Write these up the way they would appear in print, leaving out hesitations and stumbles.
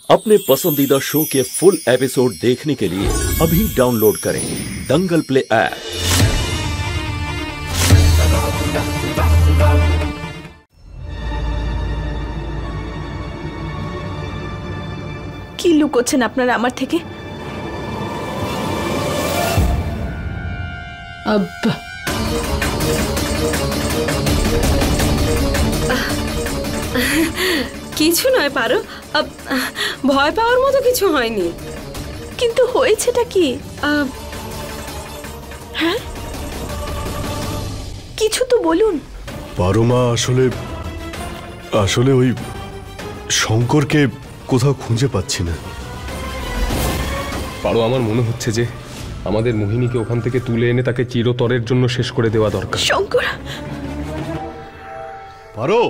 अपने पसंदीदा शो के फुल एपिसोड देखने के लिए अभी डाउनलोड करें दंगल प्ले ऐप। কি লুকোচ্ছেন আপনারা আমার থেকে? কিছু নয় পারো, ভয় পাওয়ার মতো কিছু হয়নি। কিন্তু হয়েছেটা কি? হ্যাঁ, কিছু তো বলুন। পারো মা, আসলে ওই শঙ্করকে কোথাও খুঁজে পাচ্ছি না। পারো, আমার মনে হচ্ছে যে আমাদের মোহিনীকে ওখান থেকে তুলে এনে তাকে চিরতরের জন্য শেষ করে দেওয়া দরকার। শঙ্কর, পারো,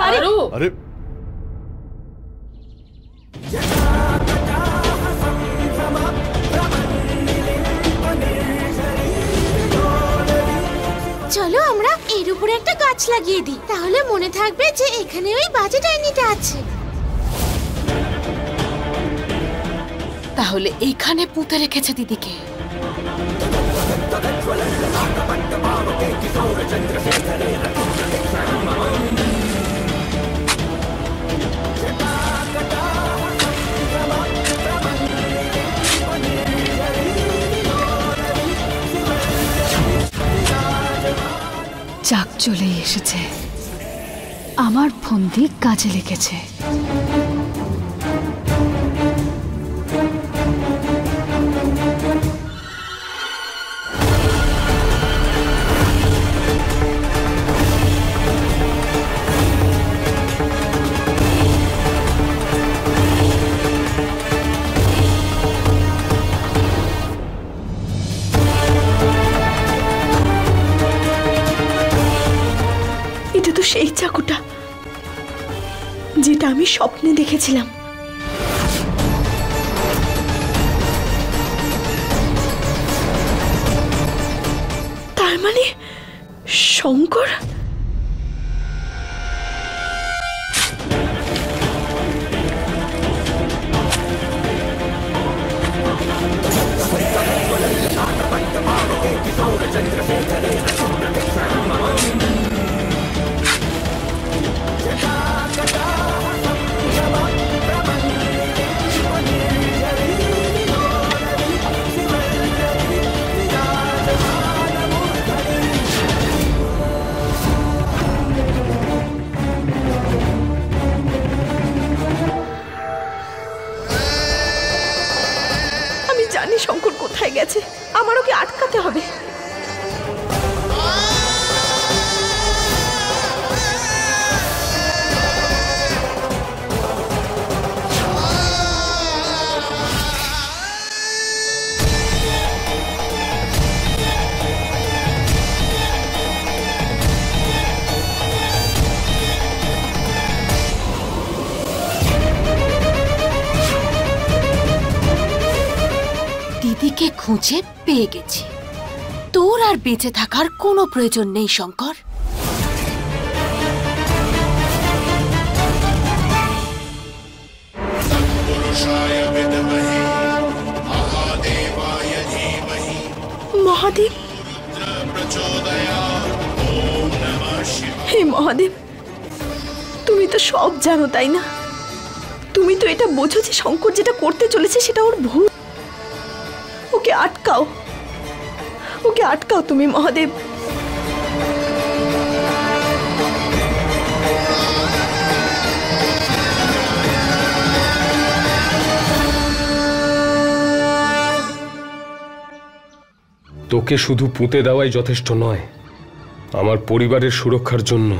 পারো, আরে চলো আমরা এর উপরে একটা গাছ লাগিয়ে দিই, তাহলে মনে থাকবে যে এখানে ওই বাজে ডাইনিটা আছে। তাহলে এইখানে পুঁতে রেখেছে দিদিকে। চাক চলেই এসেছে, আমার ফন্দি কাজে লেগেছে। সেই চাকুটা যেটা আমি স্বপ্নে দেখেছিলাম। তার মানে শঙ্কর শঙ্কর কোথায় গেছে, আমারও কি আটকাতে হবে? দিদিকে খুঁজে পেয়ে গেছি, তোর আর বেঁচে থাকার কোনো প্রয়োজন নেই শঙ্কর। মহাদেব, হে মহাদেব, তুমি তো সব জানো তাই না? তুমি তো এটা বোঝো যে শঙ্কর যেটা করতে চলেছে সেটা ওর ভুল। ওকে আটকাও, ওকে আটকাও তুমি মহাদেব। তোকে শুধু পুঁতে দেওয়াই যথেষ্ট নয়, আমার পরিবারের সুরক্ষার জন্য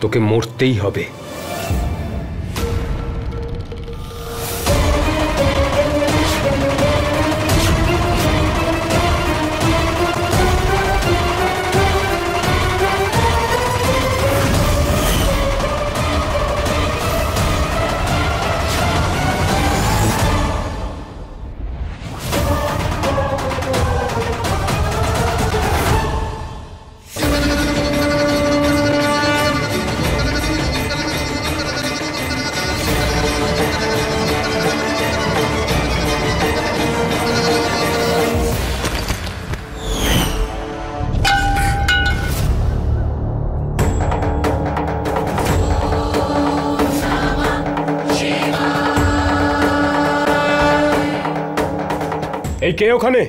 তোকে মরতেই হবে। এই কে ওখানে?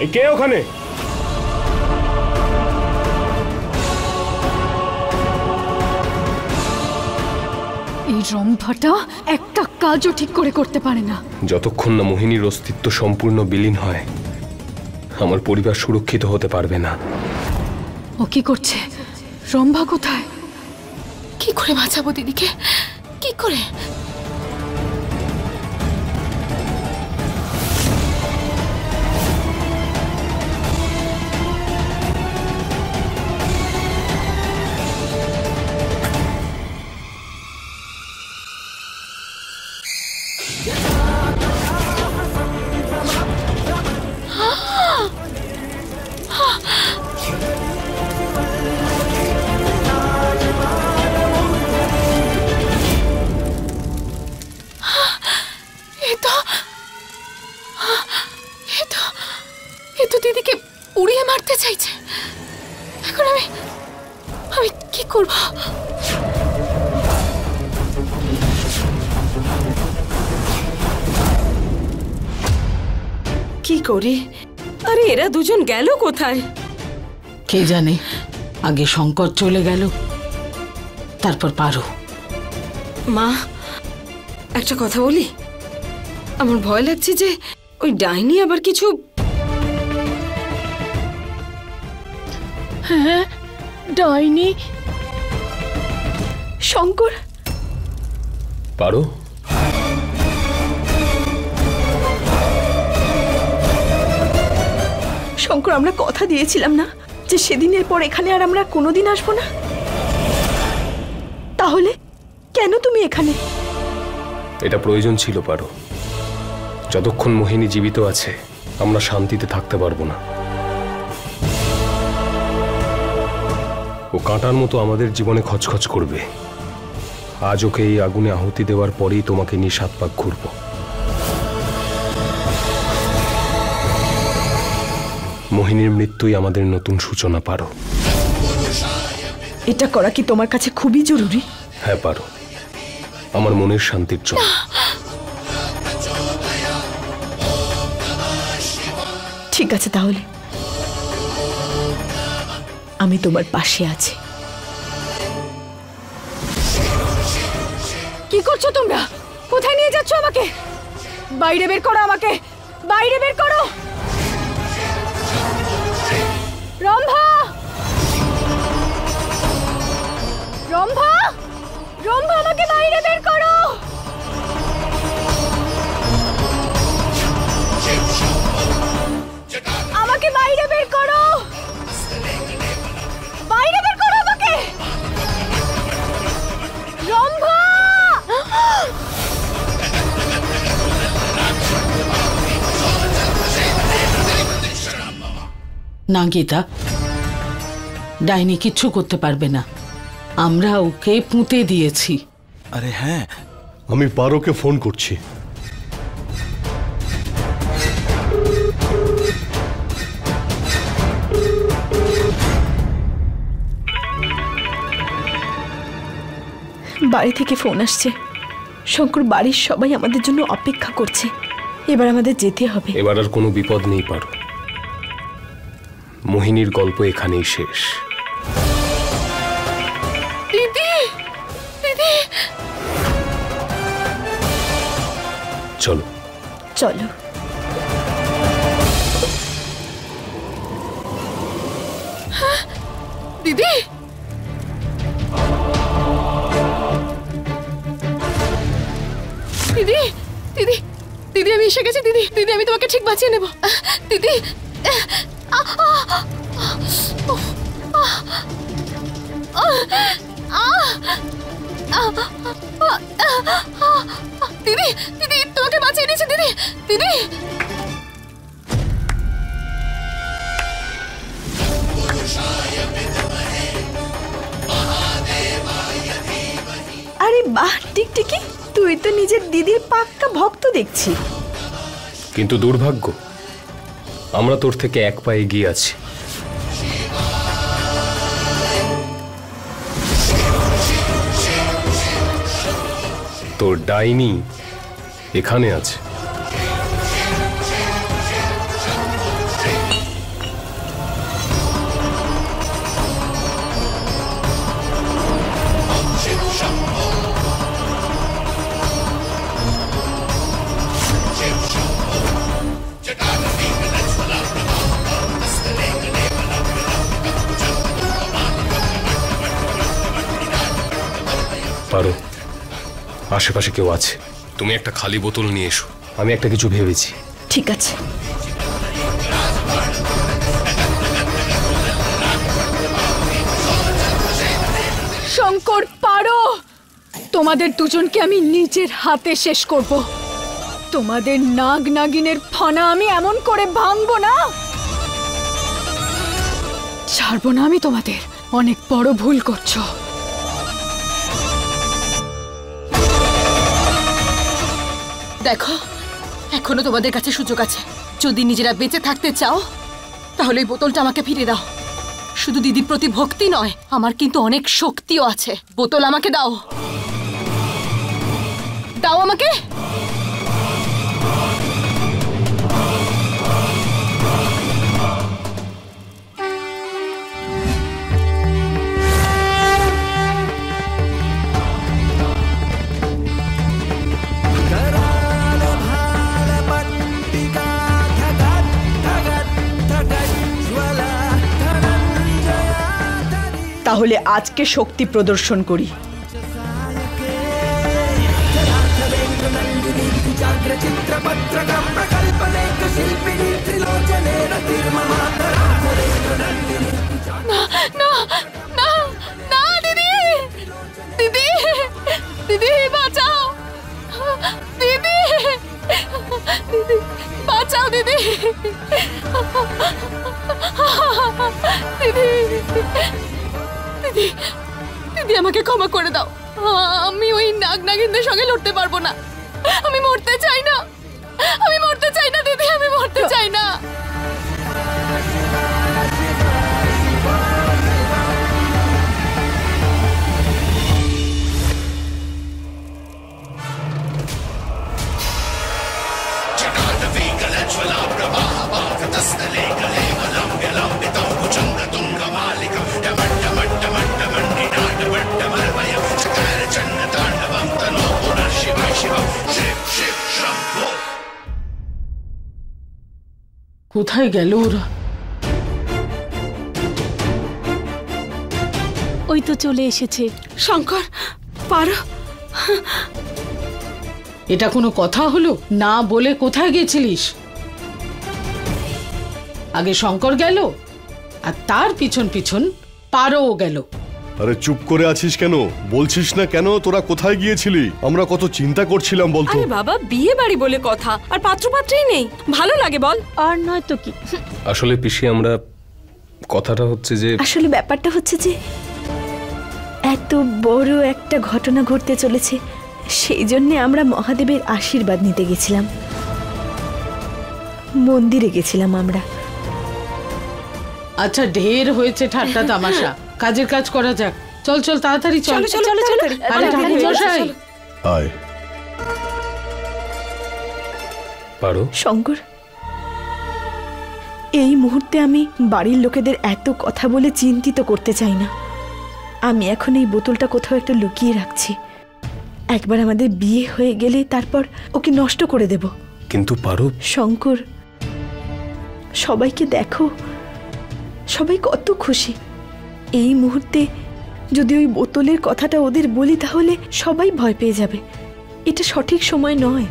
এই কে ওখানে? এই রম্ভাটা একটা কাজও ঠিক করে করতে পারে না। যতক্ষণ না মোহিনীর অস্তিত্ব সম্পূর্ণ বিলীন হয়, আমার পরিবার সুরক্ষিত হতে পারবে না। ও কি করছে? রম্ভা কোথায়? কি করে বাঁচাবো দিদিকে? কি করে? দিদিকে উড়িয়ে মারতে চাইছে। এখন আমি কি করব? কি করি? আরে এরা দুজন গেল কোথায়? কে জানে, আগে শঙ্কর চলে গেল, তারপর পারো। মা, একটা কথা বলি, আমার ভয় লাগছে যে ওই ডাইনি আবার কিছু। হ্যাঁ, ডাইনি। শঙ্কর, পারো? শঙ্কর, আমরা কথা দিয়েছিলাম না যে সেদিনের পর এখানে আর আমরা কোনোদিন আসবো না? তাহলে কেন তুমি এখানে? এটা প্রয়োজন ছিল পারো। যতক্ষণ মোহিনী জীবিত আছে, আমরা শান্তিতে থাকতে পারবো না। ও কাঁটার মতো আমাদের জীবনে খচখচ করবে। আজ ওকে এই আগুনে আহুতি দেওয়ার পরেই তোমাকে নিয়ে 7 পাক ঘুরবো। মোহিনীর মৃত্যুই আমাদের নতুন সূচনা পারো। এটা করা কি তোমার কাছে খুবই জরুরি? হ্যাঁ পারো, আমার মনের শান্তির জন্য। ঠিক আছে, তাহলে আমি তোমার পাশে আছি। কি করছো তোমরা? কোথায় নিয়ে যাচ্ছ আমাকে? বাইরে বের করো আমাকে, বাইরে বের করো। রম্ভা, রম্ভা, রম্ভা, আমাকে বাইরে বের করো। আমাকে বাইরে বের করো, বাইরে বের করো আমাকে। রম্ভা! না গীতা, ডাইনি কিচ্ছু করতে পারবে না, আমরা ওকে পুঁতে দিয়েছি। আরে হ্যাঁ, আমি পারোকে ফোন করছি। বাড়ি থেকে ফোন আসছে। শঙ্কর, বাড়ির সবাই আমাদের জন্য অপেক্ষা করছে। এবার আমাদের যেতে হবে। এবার আর কোনো বিপদ নেই পারো। মোহিনীর গল্প এখানেই শেষ। দিদি, দিদি, চলো চলো। দিদি, দিদি, দিদি, দিদি, আমি এসে গেছি। দিদি, দিদি, আমি তোমাকে ঠিক বাঁচিয়ে নেব। দিদি, দিদি, দিদি, তোমাকে বাঁচিয়ে নিয়েছি। দিদি, দিদি। আরে বাহ টিকটিকি, তুই তো নিজের দিদির পাক্কা ভক্ত দেখছি। কিন্তু দুর্ভাগ্য, আমরা তোর থেকে 1 পা এগিয়ে আছি। তোর ডাইনি এখানে আছে। আশেপাশে কেউ আছে। তুমি একটা খালি বোতল নিয়ে এসো, আমি একটা কিছু ভেবেছি। ঠিক আছে। শঙ্কর, পারো। তোমাদের দুজনকে আমি নিজের হাতে শেষ করব। তোমাদের নাগ নাগিনের ফনা আমি এমন করে ভাঙবো না, ছাড়বো না আমি তোমাদের। অনেক বড় ভুল করছো। দেখো, এখনো তোমাদের কাছে সুযোগ আছে। যদি নিজেরা বেঁচে থাকতে চাও তাহলে এই বোতলটা আমাকে ফিরে দাও। শুধু দিদির প্রতি ভক্তি নয়, আমার কিন্তু অনেক শক্তিও আছে। বোতল আমাকে দাও, দাও আমাকে। তাহলে আজকে শক্তি প্রদর্শন করি। দিদি, দিদি বাঁচাও, দিদি, দিদি বাঁচাও, দিদি, দিদি, দিদি, দিদি আমাকে ক্ষমা করে দাও। আমি ওই নাগ নাগিনদের সঙ্গে লড়তে পারবো না। আমি মরতে চাই না, আমি মরতে চাই না দিদি, আমি মরতে চাই না। কোথায় গেল ওরা? ওই তো চলে এসেছে। শঙ্কর, পারো। এটা কোনো কথা হলো? না বলে কোথায় গেছিলিস? আগে শঙ্কর গেল আর তার পিছন পিছন পারোও গেল। আরে চুপ করে আছিস কেন? বলছিস না কেন তোরা কোথায় গিয়েছিলি? আমরা কত চিন্তা করছিলাম বলতো। আরে বাবা, বিয়ে বাড়ি বলে কথা, আর পাত্রপাত্রই নেই, ভালো লাগে বল? আর নয় তো কি। আসলে পিসি, আমরা কথাটা হচ্ছে যে আসলে ব্যাপারটা হচ্ছে যে এত বড় একটা ঘটনা ঘটতে চলেছে, সেই জন্যে আমরা মহাদেবের আশীর্বাদ নিতে গেছিলাম। মন্দিরে গেছিলাম আমরা। আচ্ছা, ঢের হয়েছে ঠাট্টা তামাশা, কাজের কাজ করা যাক। চল চল, তাড়াতাড়ি চল। চলো চলো চলো। আরে ঠাকুর মশাই, আয়। পারো। শঙ্কর, এই মুহূর্তে আমি বাড়ির লোকেদের এত কথা বলে চিন্তিত করতে চাই না। আমি এখন এই বোতলটা কোথাও একটা লুকিয়ে রাখছি। একবার আমাদের বিয়ে হয়ে গেলে তারপর ওকে নষ্ট করে দেব। কিন্তু পারো। শঙ্কর, সবাইকে দেখো, সবাই কত খুশি। এই মুহূর্তে যদি ওই বোতলের কথাটা ওদের বলি তাহলে সবাই ভয় পেয়ে যাবে। এটা সঠিক সময় নয়।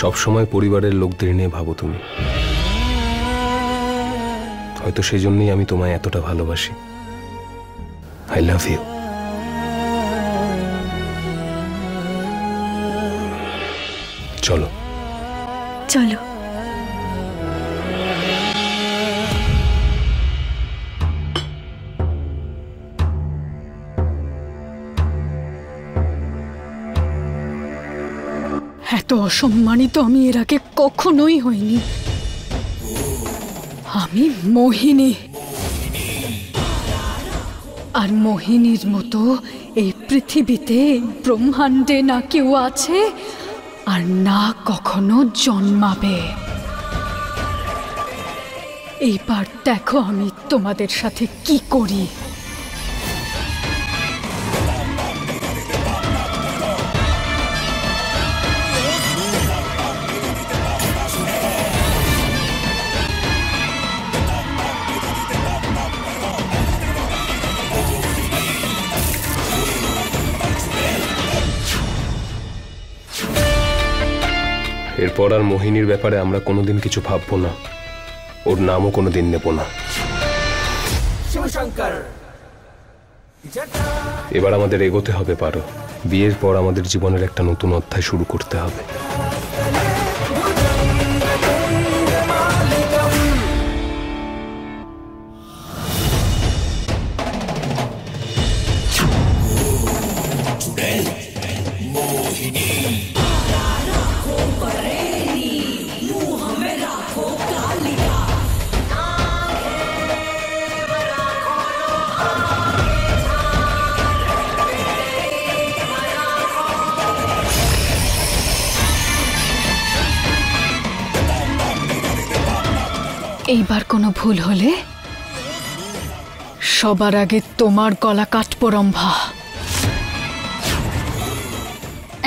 সব সময় পরিবারের লোকদের নিয়ে ভাবো তুমি। হয়তো সেই জন্যই আমি তোমায় এতটা ভালোবাসি। I love you. চলো চলো। এত অসম্মানিত আমি এর আগে কখনোই হইনি। আমি মোহিনী, আর মোহিনীর মতো এই পৃথিবীতে ব্রহ্মাণ্ডে না কেউ আছে আর না কখনো জন্মাবে। এইবার দেখো আমি তোমাদের সাথে কি করি। এরপর আর মোহিনীর ব্যাপারে আমরা কোনোদিন কিছু ভাববো না, ওর নামও কোনোদিন নেব না। এবার আমাদের এগোতে হবে পারো। বিয়ের পর আমাদের জীবনের একটা নতুন অধ্যায় শুরু করতে হবে। এইবার কোনো ভুল হলে সবার আগে তোমার গলা কাটবো রম্ভা।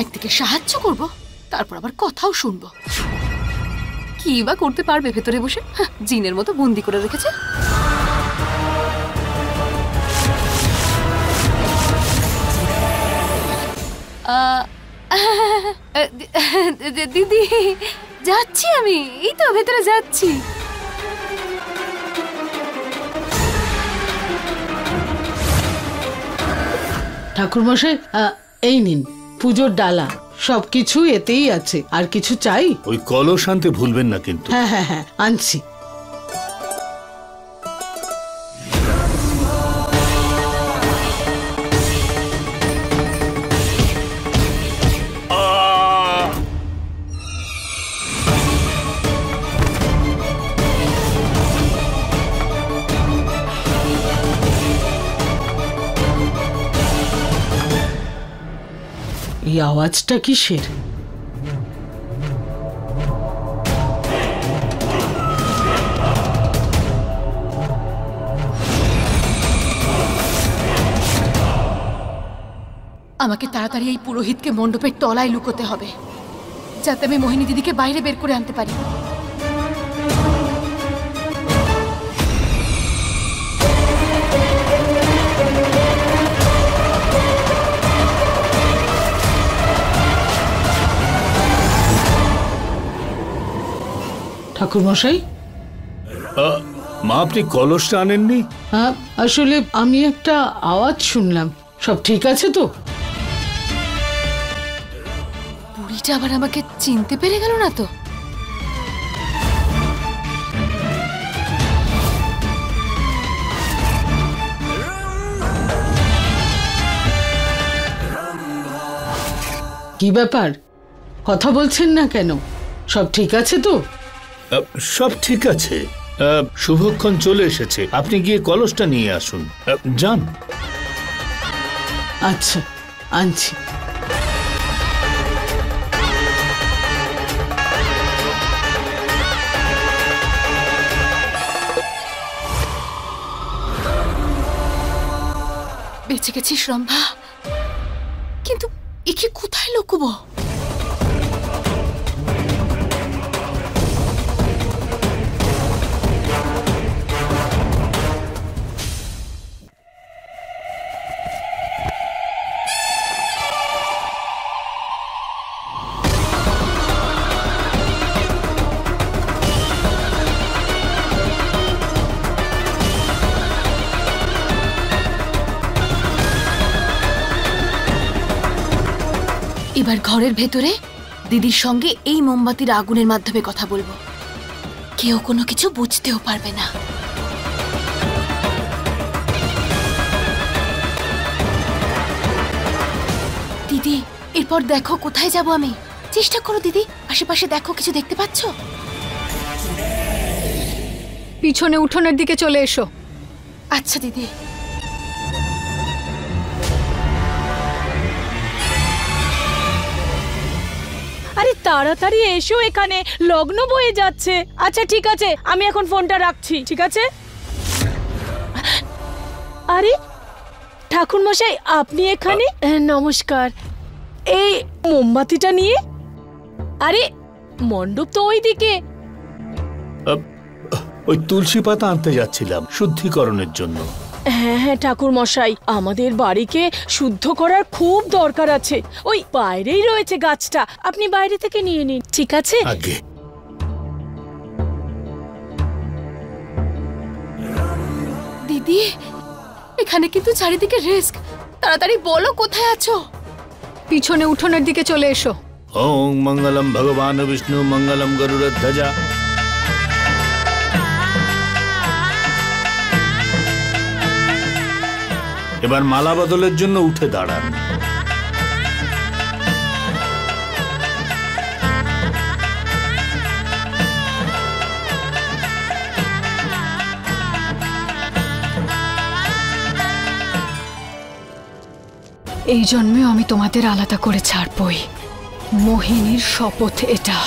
একদিকে সাহায্য করব, তারপর আবার কথাও শুনবো। কি বা করতে পারবে ভেতরে বসে? জিনের মতো বন্দি করে রেখেছে। দিদি, যাচ্ছি আমি, এই তো ভেতরে যাচ্ছি। ঠাকুরমশাই, এই নিন পুজোর ডালা, সবকিছু এতেই আছে। আর কিছু চাই? ওই কলস আনতে ভুলবেন না কিন্তু। হ্যাঁ হ্যাঁ হ্যাঁ, আনছি। এই আওয়াজটা কিসের? আমাকে তাড়াতাড়ি এই পুরোহিতকে মণ্ডপের তলায় লুকোতে হবে, যাতে আমি মোহিনী দিদিকে বাইরে বের করে আনতে পারি। ঠাকুরমশাই, মা আপনি কলসটা আনেননি? আসলে আমি একটা আওয়াজ শুনলাম। সব ঠিক আছে তো? বুড়িটা আবার আমাকে চিনতে পেরে গেল না তো? কি ব্যাপার, কথা বলছেন না কেন? সব ঠিক আছে তো? সব ঠিক আছে। শুভক্ষণ চলে এসেছে, আপনি গিয়ে কলসটা নিয়ে আসুন। যান। আচ্ছা, আনছি। বেঁচে গেছিস রম্ভা, কিন্তু একে কোথায় লুকবো? এবার ঘরের ভেতরে দিদির সঙ্গে এই মোমবাতির আগুনের মাধ্যমে কথা বলবো, কেউ কোনো কিছু বুঝতেও পারবে না। দিদি, এরপর দেখো কোথায় যাব আমি। চেষ্টা করো দিদি, আশেপাশে দেখো, কিছু দেখতে পাচ্ছ? পিছনে উঠোনের দিকে চলে এসো। আচ্ছা দিদি। আরে তাড়াতাড়ি এসো, এখানে লগ্ন বয়ে যাচ্ছে। আচ্ছা ঠিক আছে, আমি এখন ফোনটা রাখছি, ঠিক আছে? আরে ঠাকুরমশাই, আপনি এখানে? নমস্কার। এই মোমবাতিটা নিয়ে? আরে মণ্ডপ তো ওইদিকে। ওই তুলসী পাতা আনতে যাচ্ছিলাম শুদ্ধিকরণের জন্য। হ্যাঁ হ্যাঁ ঠাকুর মশাই, আমাদের বাড়িকে শুদ্ধ করার খুব দরকার আছে। ওই বাইরেই রয়েছে গাছটা, আপনি বাইরে থেকে নিয়ে নিন, ঠিক আছে? আগে দিদি, এখানে কিন্তু চারিদিকে রিস্ক। তাড়াতাড়ি বলো কোথায় আছো। পিছনে উঠোনের দিকে চলে এসো। ওং মঙ্গলম ভগবান বিষ্ণু মঙ্গলম গরুড়ধ্বজা। এবার মালা বদলের জন্য উঠে দাঁড়ান। এই জন্মে আমি তোমাদের আলাদা করে ছাড়বই। মোহিনীর শপথ এটা।